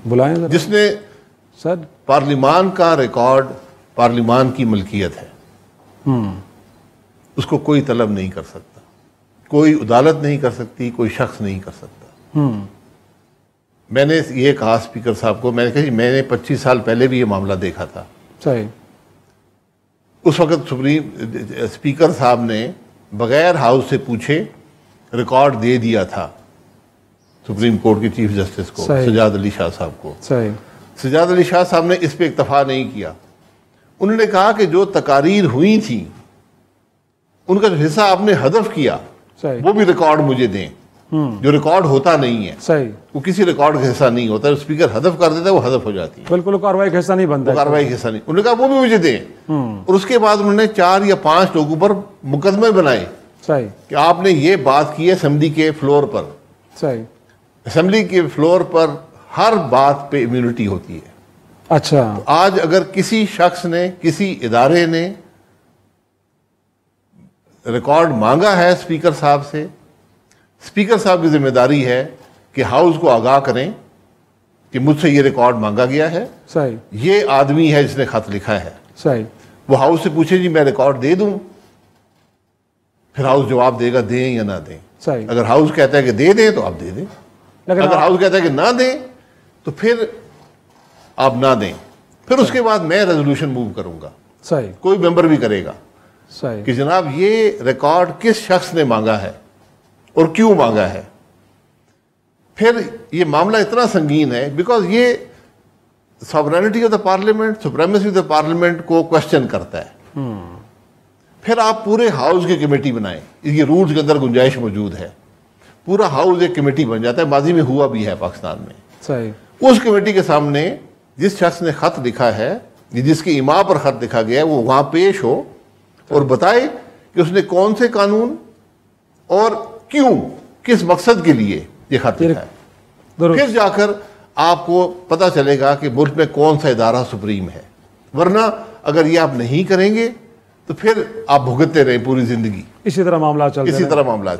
बुलाएं जरा। जिसने सर पार्लिमान का रिकॉर्ड पार्लिमान की मलकियत है, उसको कोई तलब नहीं कर सकता, कोई अदालत नहीं कर सकती, कोई शख्स नहीं कर सकता। मैंने ये कहा स्पीकर साहब को, मैंने कहा जी मैंने 25 साल पहले भी ये मामला देखा था। सही। उस वक्त स्पीकर साहब ने बगैर हाउस से पूछे रिकॉर्ड दे दिया था सुप्रीम कोर्ट के चीफ जस्टिस को, सजाद अली शाह साहब को। सही। सजाद अली शाह साहब ने इस पे इक्तफा नहीं किया। उन्होंने कहा कि जो तकारीर हुई थी उनका जो हिस्सा आपने हदफ किया वो भी रिकॉर्ड मुझे दें, जो रिकॉर्ड होता नहीं है। सही। वो किसी रिकॉर्ड का हिस्सा नहीं होता, स्पीकर हदफ कर देता है वो हदफ हो जाती है, बिल्कुल कार्रवाई का हिस्सा नहीं बनता, कार्रवाई का हिस्सा नहीं। उन्होंने कहा वो भी मुझे दें। और उसके बाद उन्होंने 4 या 5 लोगों पर मुकदमे बनाए। सही। कि आपने ये बात की है असेंबली के फ्लोर पर। सही। असेंबली के फ्लोर पर हर बात पे इम्यूनिटी होती है। अच्छा। तो आज अगर किसी शख्स ने, किसी इदारे ने रिकॉर्ड मांगा है स्पीकर साहब से, स्पीकर साहब की जिम्मेदारी है कि हाउस को आगाह करें कि मुझसे ये रिकॉर्ड मांगा गया है। सही। ये आदमी है जिसने खत लिखा है। सही। वो हाउस से पूछे जी मैं रिकॉर्ड दे दूं, फिर हाउस जवाब देगा दें या ना दें। सही। अगर हाउस कहता है कि दे दें तो आप दे दें, अगर हाउस कहता है कि ना दें तो फिर आप ना दें। फिर उसके बाद मैं रेजोल्यूशन मूव करूंगा। सही। कोई मेंबर भी करेगा। सही। कि जनाब ये रिकॉर्ड किस शख्स ने मांगा है और क्यों मांगा है। फिर ये मामला इतना संगीन है बिकॉज ये sovereignty of the parliament, supremacy of the parliament को क्वेश्चन करता है। फिर आप पूरे हाउस की कमेटी बनाएं, ये रूल्स के अंदर गुंजाइश मौजूद है। पूरा हाउस एक कमेटी बन जाता है, माजी में हुआ भी है पाकिस्तान में। सही। उस कमेटी के सामने जिस शख्स ने खत लिखा है, जिसकी इमा पर खत लिखा गया है, वो वहां पेश हो और बताए कि उसने कौन से कानून और क्यों, किस मकसद के लिए ये खत लिखा है। फिर जाकर आपको पता चलेगा कि मुल्क में कौन सा इदारा सुप्रीम है। वरना अगर ये आप नहीं करेंगे तो फिर आप भुगतते रहे पूरी जिंदगी। इसी तरह मामला चलता है। इसी तरह मामला